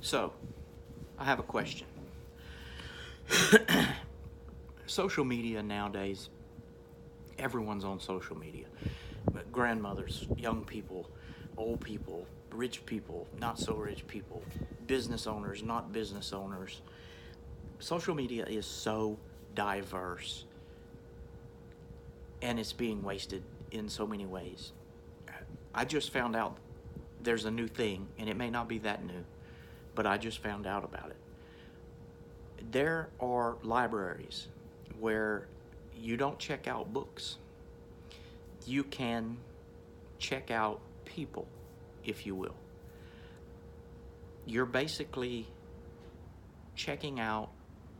So, I have a question. Social media nowadays, everyone's on social media. Grandmothers, young people, old people, rich people, not so rich people, business owners, not business owners. Social media is so diverse and it's being wasted in so many ways. I just found out there's a new thing, and it may not be that new, but I just found out about it. There are libraries where you don't check out books. You can check out people, if you will. You're basically checking out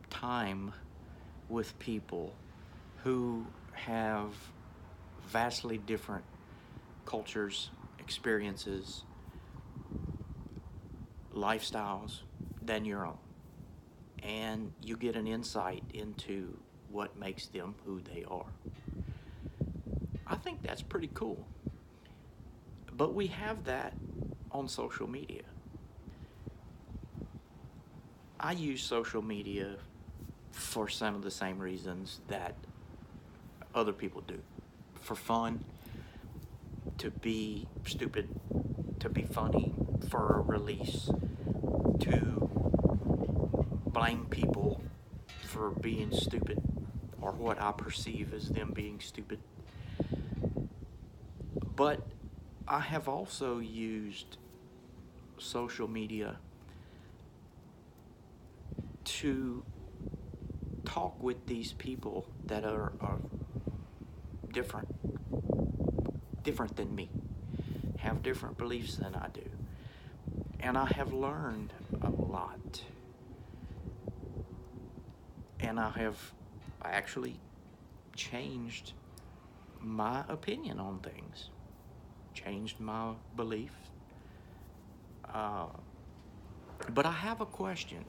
time with people who have vastly different cultures, experiences, lifestyles than your own. And you get an insight into what makes them who they are. I think that's pretty cool. But we have that on social media. I use social media for some of the same reasons that other people do. For fun, to be stupid, to be funny, for a release, to blame people for being stupid or what I perceive as them being stupid. But I have also used social media to talk with these people that are different than me, have different beliefs than I do. And I have learned a lot. And I have actually changed my opinion on things, changed my belief. But I have a question,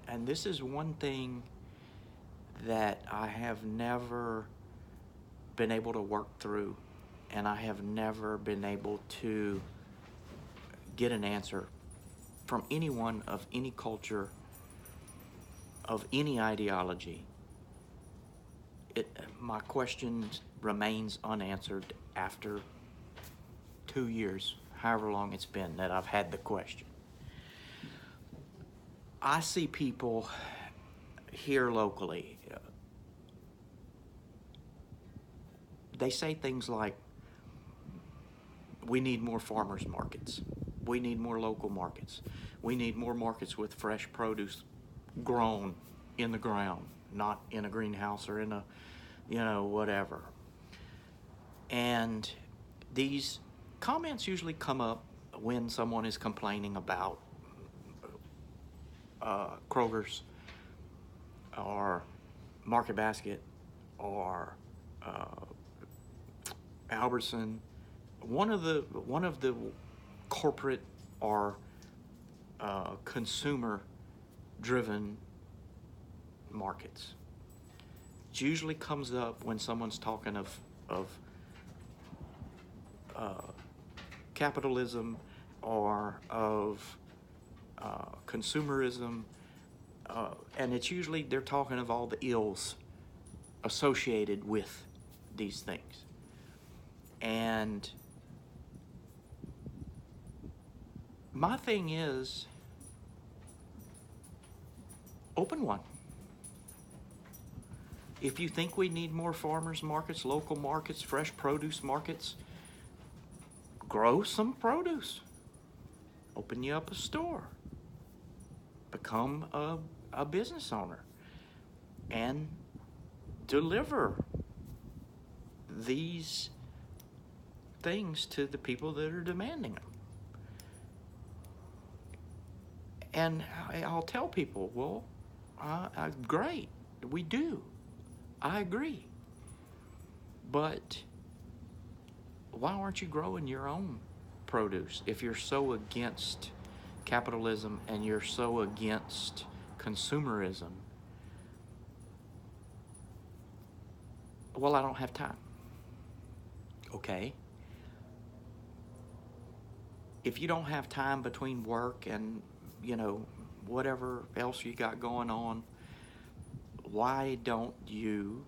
and this is one thing that I have never been able to work through, and I have never been able to get an answer from anyone of any culture, of any ideology. My question remains unanswered after 2 years, however long it's been that I've had the question. I see people here locally, they say things like, we need more farmers markets. We need more local markets. We need more markets with fresh produce grown in the ground, not in a greenhouse or in a, whatever. And these comments usually come up when someone is complaining about Kroger's or Market Basket or Albertson, one of the corporate or consumer-driven markets. It usually comes up when someone's talking of capitalism or of consumerism, and it's usually they're talking of all the ills associated with these things. And my thing is, open one. If you think we need more farmers markets, local markets, fresh produce markets, grow some produce. Open you up a store. Become a business owner and deliver these things to the people that are demanding them. And I'll tell people, well, great, we do. I agree. But why aren't you growing your own produce if you're so against capitalism and you're so against consumerism? Well, I don't have time. Okay. If you don't have time between work and, whatever else you got going on, why don't you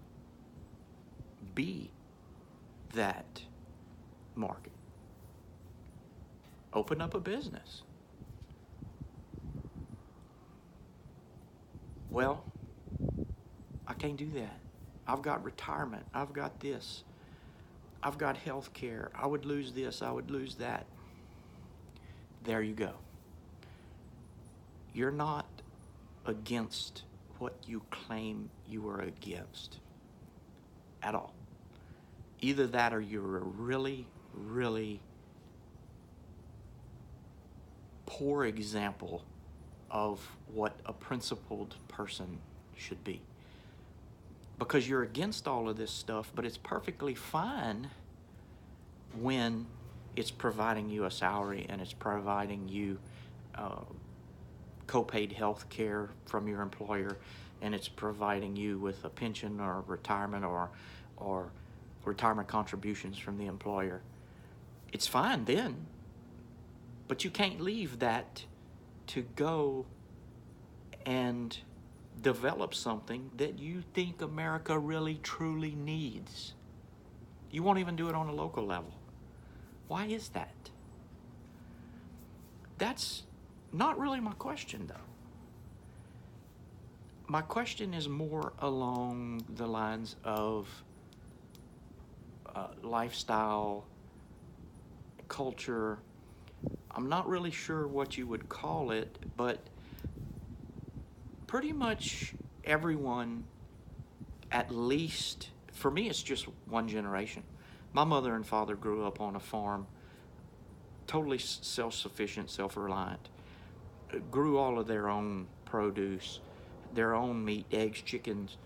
be that market? Open up a business. Well, I can't do that. I've got retirement. I've got this. I've got health care. I would lose this. I would lose that. There you go. You're not against what you claim you are against at all. Either that or you're a really, really poor example of what a principled person should be. Because you're against all of this stuff, but it's perfectly fine when it's providing you a salary and it's providing you co-paid health care from your employer, and it's providing you with a pension or retirement or retirement contributions from the employer. It's fine then, but you can't leave that to go and develop something that you think America really truly needs. You won't even do it on a local level. Why is that? That's not really my question, though. My question is more along the lines of lifestyle, culture. I'm not really sure what you would call it, but pretty much everyone, at least, for me, it's just one generation. My mother and father grew up on a farm, totally self-sufficient, self-reliant, grew all of their own produce, their own meat, eggs, chickens,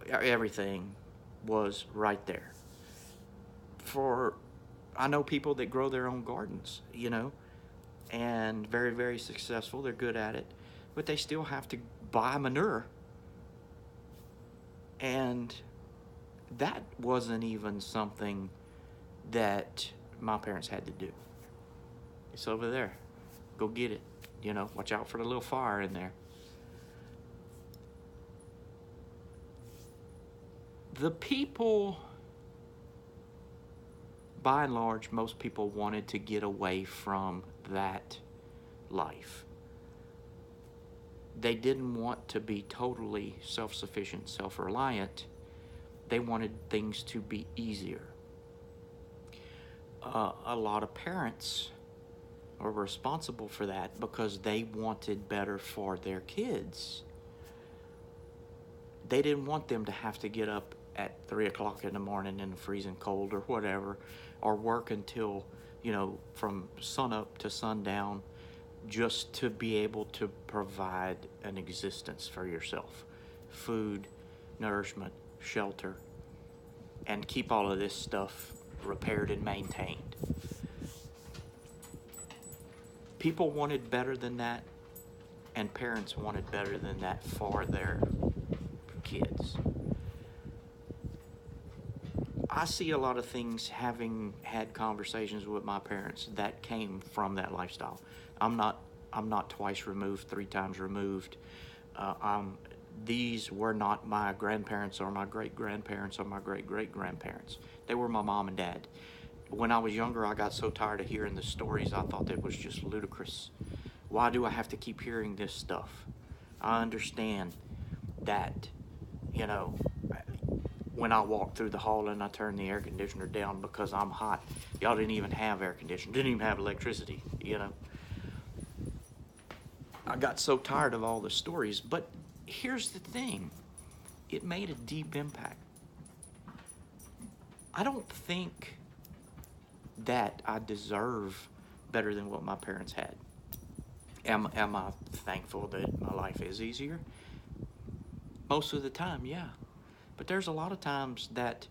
everything was right there. I know people that grow their own gardens, and very, very successful. They're good at it, but they still have to buy manure. And that wasn't even something that my parents had to do. It's over there. Go get it. Watch out for the little fire in there. The people, by and large, most people wanted to get away from that life. They didn't want to be totally self-sufficient, self-reliant. They wanted things to be easier. A lot of parents are responsible for that because they wanted better for their kids. They didn't want them to have to get up at 3 o'clock in the morning in the freezing cold or whatever, or work until, from sunup to sundown, just to be able to provide an existence for yourself. Food, nourishment, shelter, and keep all of this stuff repaired and maintained. People wanted better than that, and parents wanted better than that for their kids. I see a lot of things, having had conversations with my parents, that came from that lifestyle. I'm not twice removed, 3 times removed. These were not my grandparents or my great-grandparents or my great-great-grandparents. They were my mom and dad. When I was younger, I got so tired of hearing the stories, I thought that was just ludicrous. Why do I have to keep hearing this stuff? I understand that, when I walk through the hall and I turn the air conditioner down because I'm hot. Y'all didn't even have air conditioning, didn't even have electricity, I got so tired of all the stories, but here's the thing. It made a deep impact. I don't think that I deserve better than what my parents had. Am I thankful that my life is easier? Most of the time, yeah. But there's a lot of times that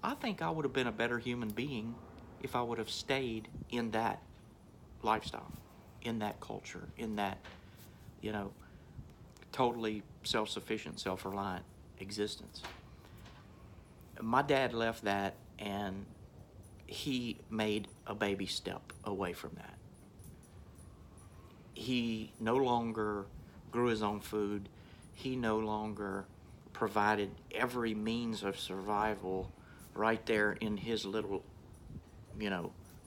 I think I would have been a better human being if I would have stayed in that lifestyle, in that culture, in that, totally self-sufficient, self-reliant existence. My dad left that, and he made a baby step away from that. He no longer grew his own food. He no longer provided every means of survival right there in his little,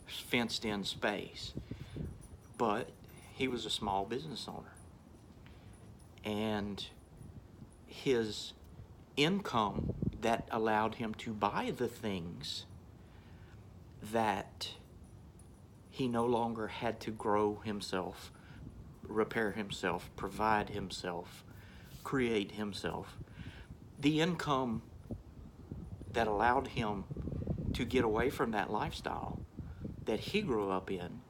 fenced in space. But he was a small business owner. And his income that allowed him to buy the things that he no longer had to grow himself, repair himself, provide himself, create himself. The income that allowed him to get away from that lifestyle that he grew up in,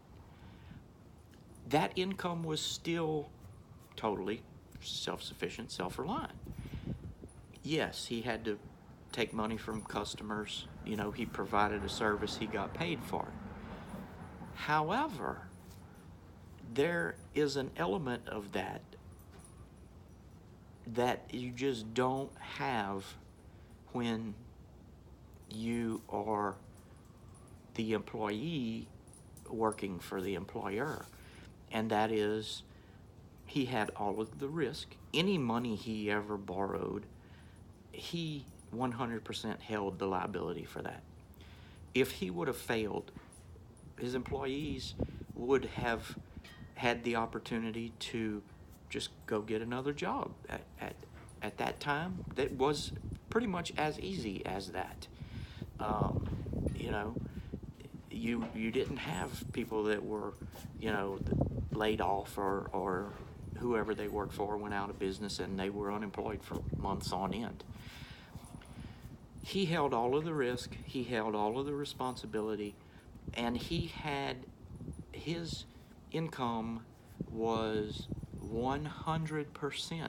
that income was still totally self-sufficient, self-reliant. Yes, he had to take money from customers. He provided a service, he got paid for it. However, there is an element of that you just don't have when you are the employee working for the employer. And that is, he had all of the risk. Any money he ever borrowed, he 100% held the liability for that. If he would have failed, his employees would have had the opportunity to just go get another job. At that time, that was pretty much as easy as that. You didn't have people that were, laid off or whoever they worked for went out of business and they were unemployed for months on end. He held all of the risk, he held all of the responsibility, and his income was 100%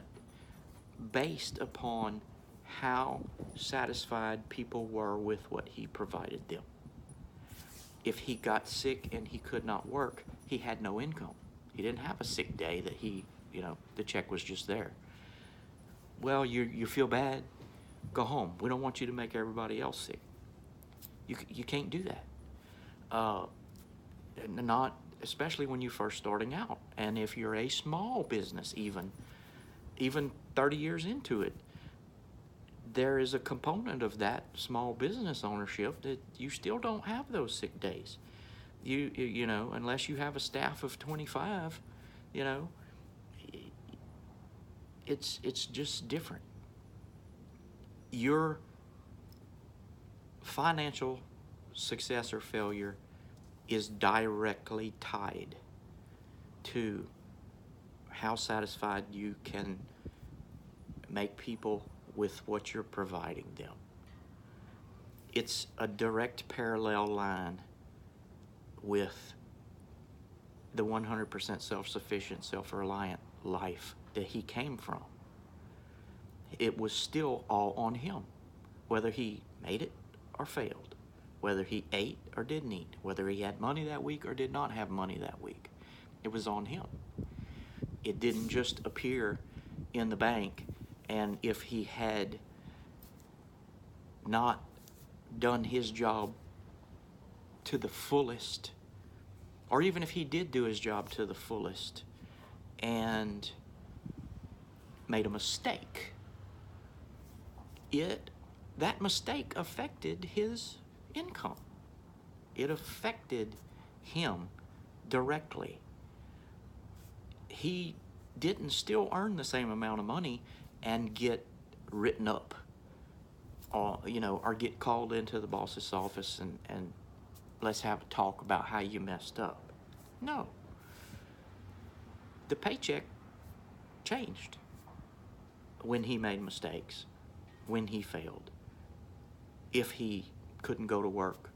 based upon how satisfied people were with what he provided them. If he got sick and he could not work, he had no income. He didn't have a sick day that the check was just there. Well, you feel bad? Go home. We don't want you to make everybody else sick. You can't do that. Not especially when you're first starting out. And if you're a small business, even 30 years into it, there is a component of that small business ownership that you still don't have those sick days. Unless you have a staff of 25, it's just different. Your financial success or failure is directly tied to how satisfied you can make people with what you're providing them. It's a direct parallel line with the 100% self-sufficient, self-reliant life that he came from. It was still all on him, whether he made it or failed, whether he ate or didn't eat, whether he had money that week or did not have money that week. It was on him. It didn't just appear in the bank, and if he had not done his job to the fullest, or even if he did do his job to the fullest and made a mistake, that mistake affected his income. It affected him directly. He didn't still earn the same amount of money and get written up or get called into the boss's office and let's have a talk about how you messed up. No. The paycheck changed when he made mistakes, when he failed, if he couldn't go to work,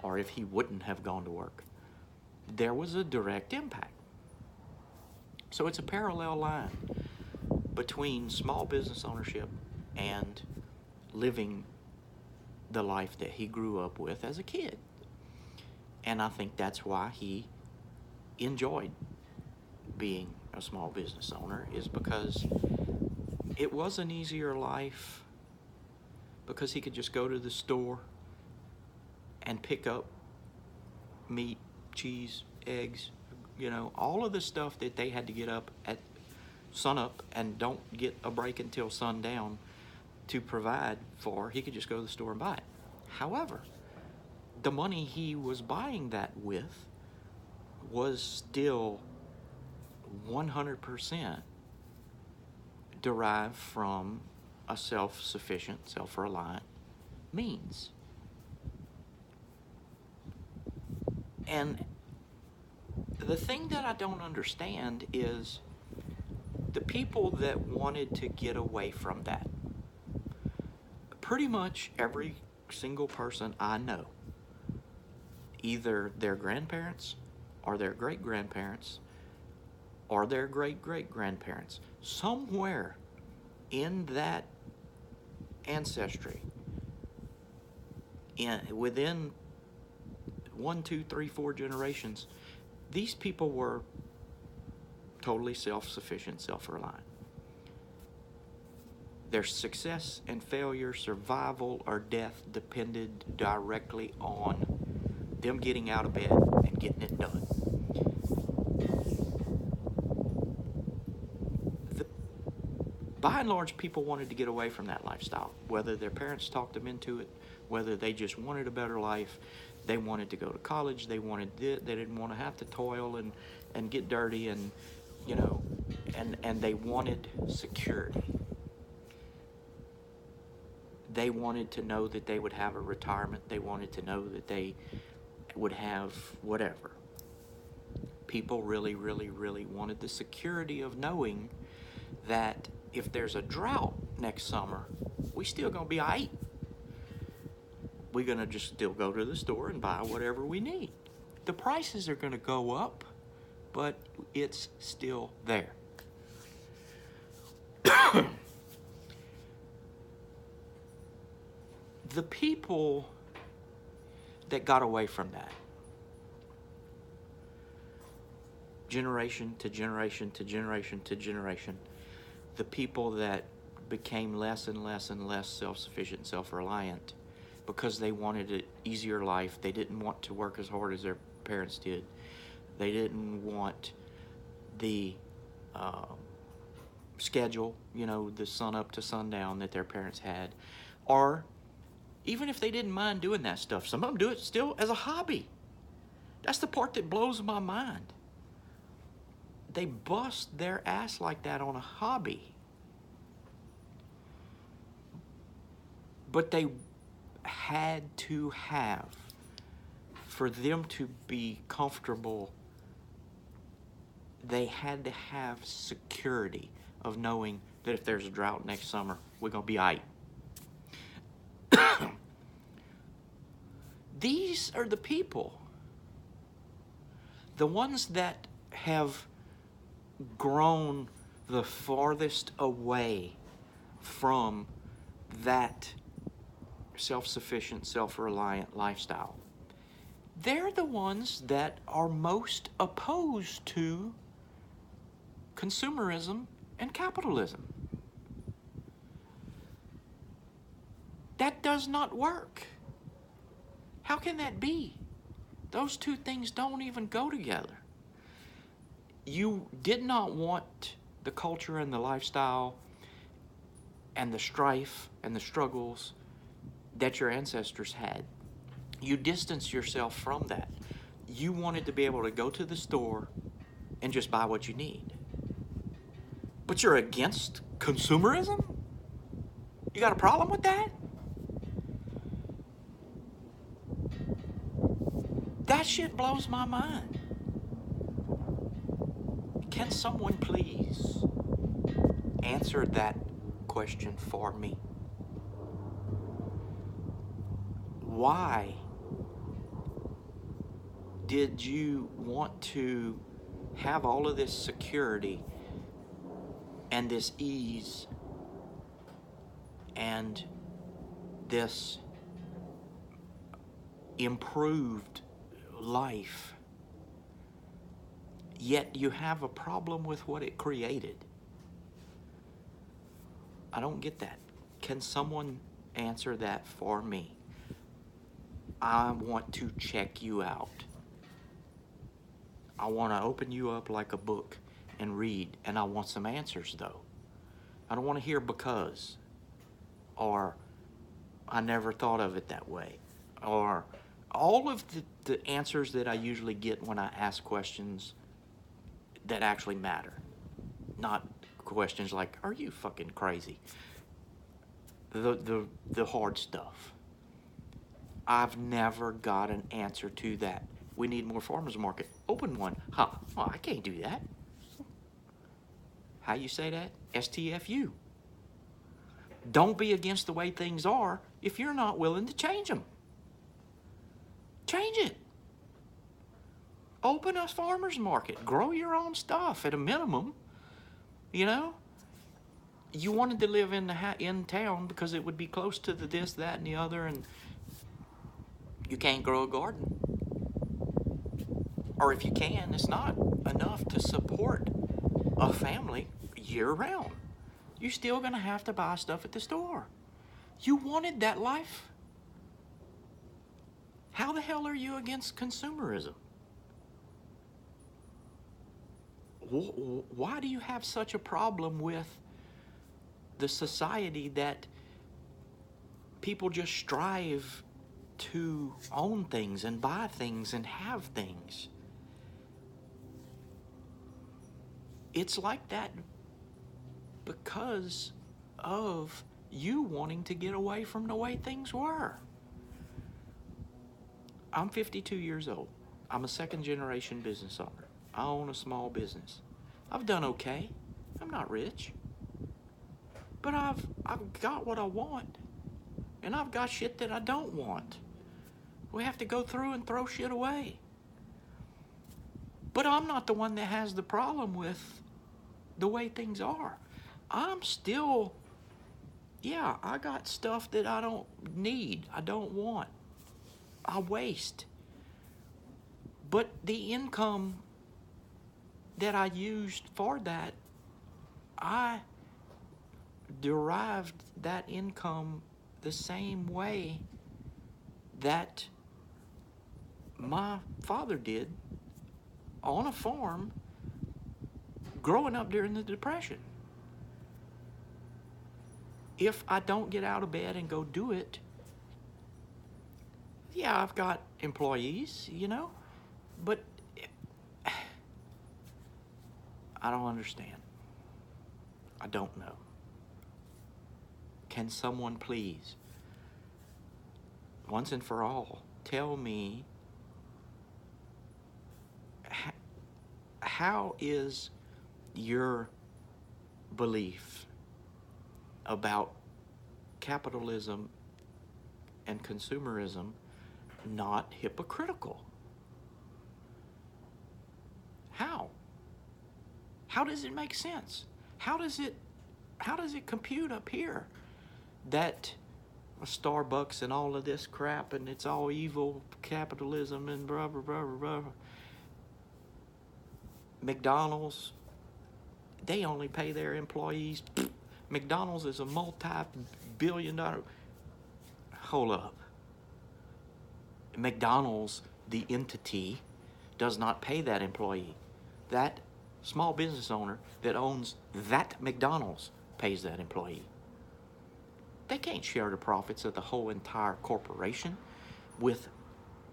or if he wouldn't have gone to work. There was a direct impact. So it's a parallel line between small business ownership and living the life that he grew up with as a kid. And I think that's why he enjoyed being a small business owner, is because it was an easier life, because he could just go to the store and pick up meat, cheese, eggs, all of the stuff that they had to get up at sun up and don't get a break until sundown to provide for, he could just go to the store and buy it. However, the money he was buying that with was still 100% derived from a self-sufficient, self-reliant means. And the thing that I don't understand is the people that wanted to get away from that. Pretty much every single person I know, either their grandparents or their great-grandparents or their great-great-grandparents, somewhere in that ancestry, within 1, 2, 3, 4 generations, these people were totally self-sufficient, self-reliant. Their success and failure, survival or death depended directly on them getting out of bed and getting it done. By and large, people wanted to get away from that lifestyle, whether their parents talked them into it, whether they just wanted a better life. They wanted to go to college. They didn't want to have to toil and get dirty and they wanted security. They wanted to know that they would have a retirement. They wanted to know that they would have whatever. People really, really, really wanted the security of knowing that if there's a drought next summer, we still gonna be all right. We're gonna just still go to the store and buy whatever we need. The prices are gonna go up, but it's still there. The people that got away from that, generation to generation to generation to generation, the people that became less and less and less self-sufficient and self-reliant because they wanted an easier life. They didn't want to work as hard as their parents did. They didn't want the schedule, the sun up to sundown that their parents had. Or even if they didn't mind doing that stuff, some of them do it still as a hobby. That's the part that blows my mind. They bust their ass like that on a hobby. But they had to have, for them to be comfortable, they had to have security of knowing that if there's a drought next summer, we're going to be all right. These are the people, the ones that have grown the farthest away from that self-sufficient, self-reliant lifestyle. They're the ones that are most opposed to consumerism and capitalism. That does not work. How can that be? Those two things don't even go together. You did not want the culture and the lifestyle and the strife and the struggles that your ancestors had. You distanced yourself from that. You wanted to be able to go to the store and just buy what you need. But you're against consumerism? You got a problem with that? That shit blows my mind. Can someone please answer that question for me? Why did you want to have all of this security and this ease and this improved life, yet you have a problem with what it created? I don't get that. Can someone answer that for me? I want to check you out. I want to open you up like a book and read, and I want some answers, though. I don't want to hear because, or I never thought of it that way, or all of the answers that I usually get when I ask questions that actually matter. Not questions like, are you fucking crazy? The hard stuff. I've never got an answer to that. We need more farmers market. Open one. Huh. Well, I can't do that. How you say that? STFU. Don't be against the way things are if you're not willing to change them. Change it. Open a farmer's market. Grow your own stuff at a minimum. You know? You wanted to live in town because it would be close to the this, that, and the other, and you can't grow a garden. Or if you can, it's not enough to support a family year-round. You're still going to have to buy stuff at the store. You wanted that life. How the hell are you against consumerism? Why do you have such a problem with the society that people just strive to own things and buy things and have things? It's like that because of you wanting to get away from the way things were. I'm 52 years old. I'm a second-generation business owner. I own a small business. I've done okay. I'm not rich. But I've got what I want. And I've got shit that I don't want. We have to go through and throw shit away. But I'm not the one that has the problem with the way things are. I'm still, I got stuff that I don't need, I don't want, I waste. But the income that I used for that, I derived that income the same way that my father did on a farm growing up during the Depression. If I don't get out of bed and go do it, I've got employees, but I don't understand. I don't know. Can someone please, once and for all, tell me how is your belief about capitalism and consumerism not hypocritical? How? How does it make sense? How does it compute up here that Starbucks and all of this crap and it's all evil capitalism and blah blah blah blah blah. McDonald's, they only pay their employees. McDonald's is a multi-billion-dollar. Hold up. McDonald's, the entity, does not pay that employee. That small business owner that owns that McDonald's pays that employee. They can't share the profits of the whole entire corporation with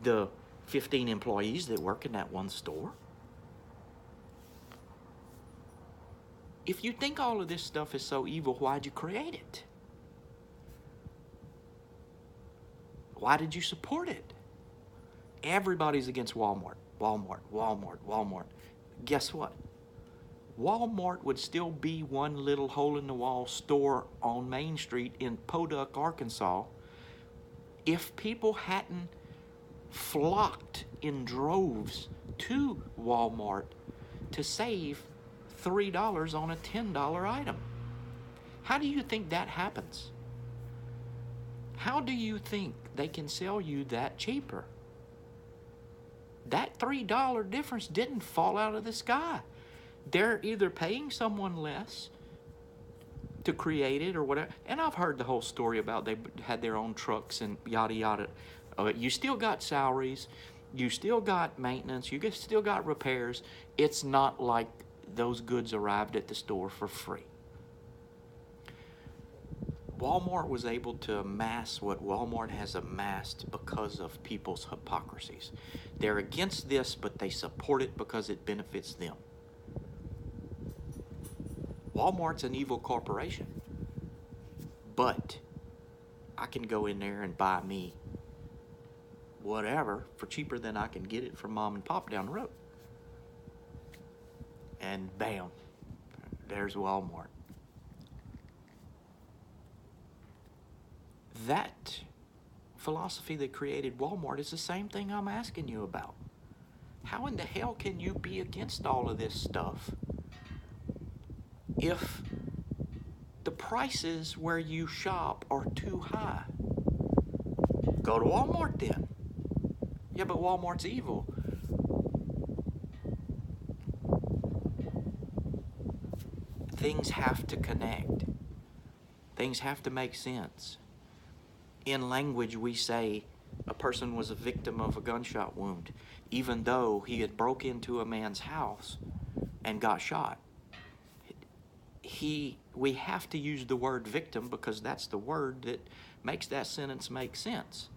the 15 employees that work in that one store. If you think all of this stuff is so evil, why'd you create it? Why did you support it? Everybody's against Walmart. Guess what? Walmart would still be one little hole-in-the-wall store on Main Street in Podunk, Arkansas, if people hadn't flocked in droves to Walmart to save $3 on a $10 item. How do you think that happens? How do you think they can sell you that cheaper? That $3 difference didn't fall out of the sky. They're either paying someone less to create it or whatever. And I've heard the whole story about they had their own trucks and yada yada. You still got salaries. You still got maintenance. You still got repairs. It's not like those goods arrived at the store for free. Walmart was able to amass what Walmart has amassed because of people's hypocrisies. They're against this, but they support it because it benefits them. Walmart's an evil corporation, but I can go in there and buy me whatever for cheaper than I can get it from mom and pop down the road. And bam, there's Walmart. That philosophy that created Walmart is the same thing I'm asking you about. How in the hell can you be against all of this stuff if the prices where you shop are too high? Go to Walmart then. Yeah, but Walmart's evil. Things have to connect. Things have to make sense. In language, we say a person was a victim of a gunshot wound, even though he had broke into a man's house and got shot. We have to use the word victim because that's the word that makes that sentence make sense.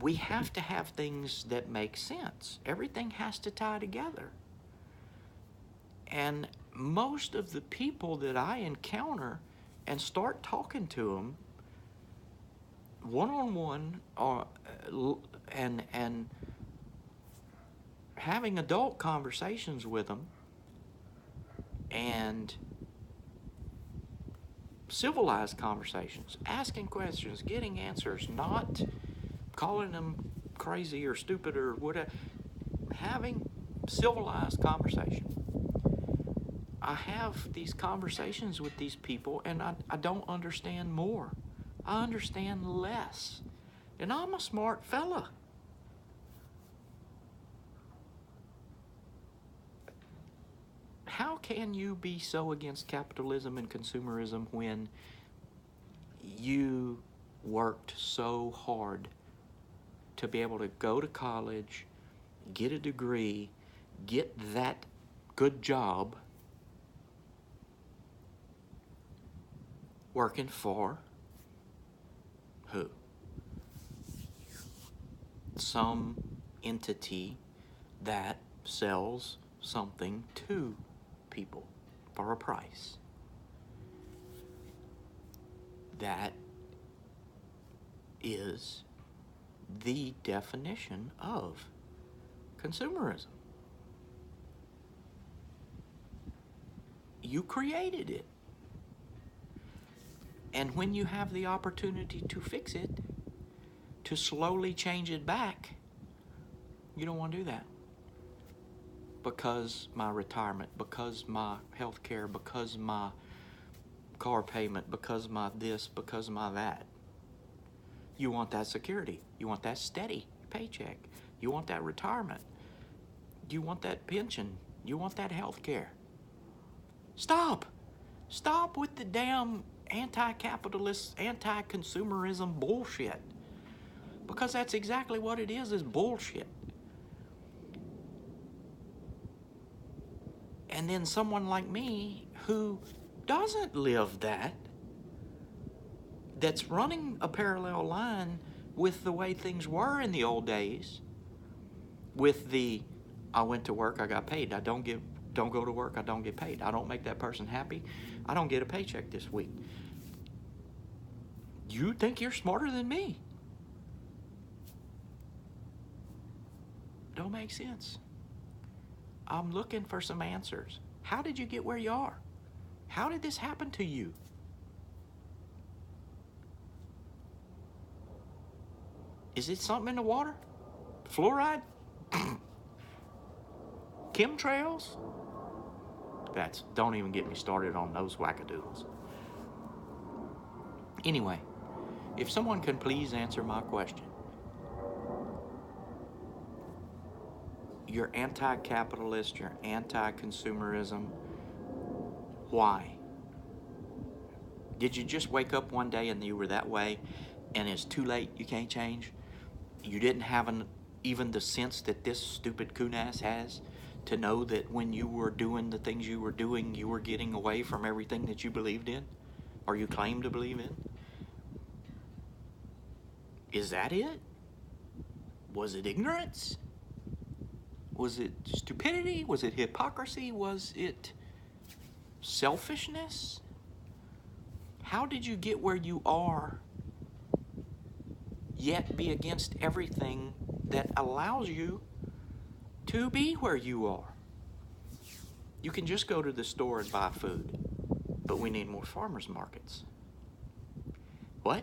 We have to have things that make sense. Everything has to tie together. And most of the people that I encounter and start talking to them one-on-one and having adult conversations with them and civilized conversations, asking questions, getting answers, not calling them crazy or stupid or whatever, having civilized conversation. I have these conversations with these people and I don't understand more. I understand less. And I'm a smart fella. How can you be so against capitalism and consumerism when you worked so hard to be able to go to college, get a degree, get that good job, working for who? Some entity that sells something to people for a price. That is the definition of consumerism. You created it. And when you have the opportunity to fix it, to slowly change it back, you don't want to do that. Because my retirement, because my health care, because my car payment, because my this, because my that. You want that security. You want that steady paycheck. You want that retirement. You want that pension. You want that health care. Stop. Stop with the damn anti-capitalist, anti-consumerism bullshit. Because that's exactly what it is bullshit. And then someone like me who doesn't live that, that's running a parallel line with the way things were in the old days, with the, I went to work, I got paid. I don't go to work, I don't get paid. I don't make that person happy, I don't get a paycheck this week. You think you're smarter than me? Don't make sense. I'm looking for some answers. How did you get where you are? How did this happen to you? Is it something in the water? Fluoride? Chemtrails? Don't even get me started on those wackadoodles. Anyway, if someone can please answer my question. You're anti-capitalist, you're anti-consumerism. Why? Did you just wake up one day and you were that way and it's too late, you can't change? You didn't have even the sense that this stupid Kunas has to know that when you were doing the things you were doing, you were getting away from everything that you believed in or you claimed to believe in? Is that it? Was it ignorance? Was it stupidity? Was it hypocrisy? Was it selfishness? How did you get where you are, yet be against everything that allows you to be where you are? You can just go to the store and buy food, but we need more farmers markets. What?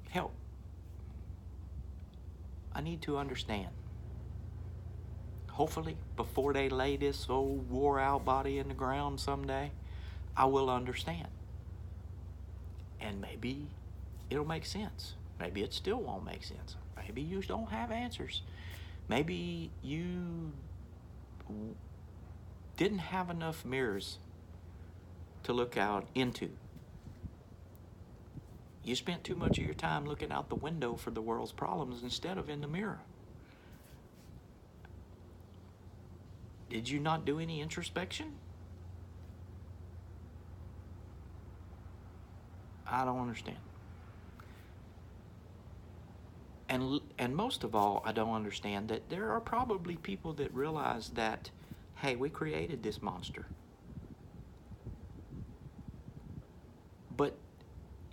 Help. I need to understand. Hopefully, before they lay this old wore-out body in the ground someday, I will understand. And maybe it'll make sense. Maybe it still won't make sense. Maybe you don't have answers. Maybe you didn't have enough mirrors to look out into. You spent too much of your time looking out the window for the world's problems instead of in the mirror. Did you not do any introspection? I don't understand. And most of all, I don't understand that there are probably people that realize that, hey, we created this monster. But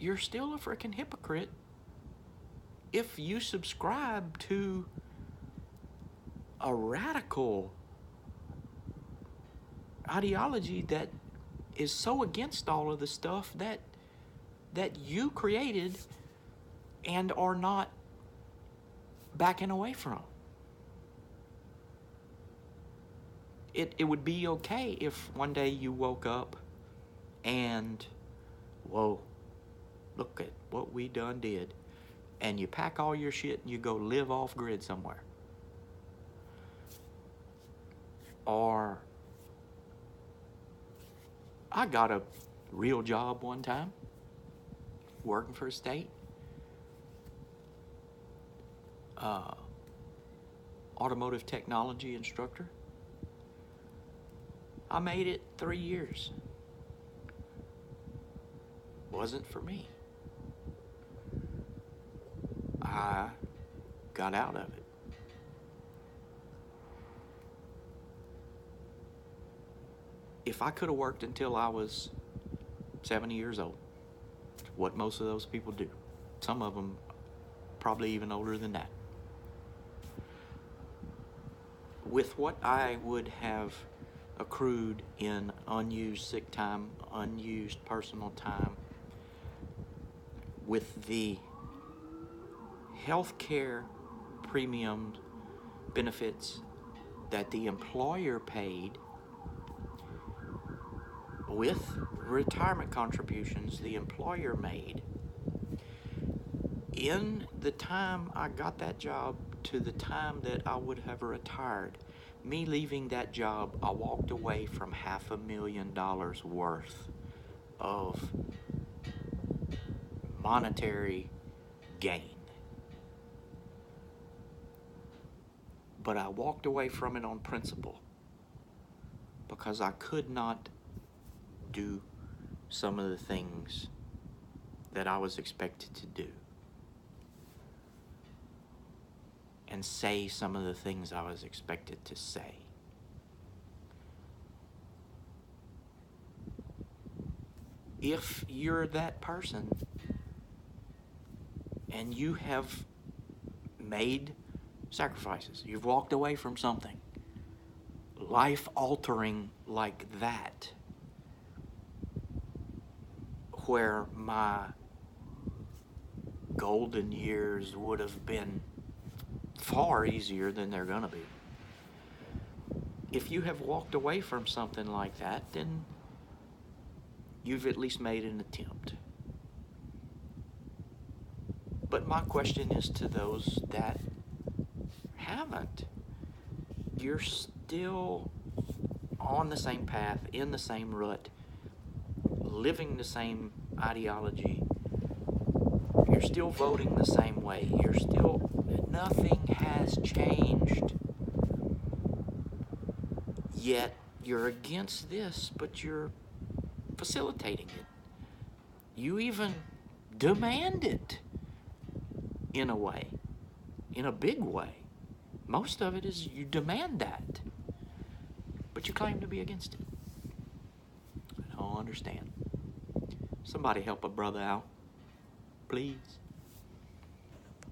you're still a freaking hypocrite if you subscribe to a radical ideology that is so against all of the stuff that you created and are not backing away from. It would be okay if one day you woke up and, whoa, look at what we done did, and you pack all your shit and you go live off grid somewhere. Or I got a real job one time working for a state. Automotive technology instructor. I made it 3 years. Wasn't for me. I got out of it. If I could have worked until I was 70 years old, what most of those people do, some of them probably even older than that, with what I would have accrued in unused sick time, unused personal time, with the health care premium benefits that the employer paid, with retirement contributions the employer made, in the time I got that job to the time that I would have retired, me leaving that job, I walked away from $500,000 worth of monetary gain. But I walked away from it on principle because I could not do some of the things that I was expected to do and say some of the things I was expected to say. If you're that person and you have made sacrifices, you've walked away from something life-altering like that, where my golden years would have been far easier than they're gonna be. If you have walked away from something like that, then you've at least made an attempt. But my question is to those that haven't. You're still on the same path, in the same rut, living the same ideology, You're still voting the same way. Nothing has changed. Yet you're against this, but you're facilitating it. You even demand it in a way, in a big way. Most of it is you demand that, but you claim to be against it. I don't understand. Somebody help a brother out, please.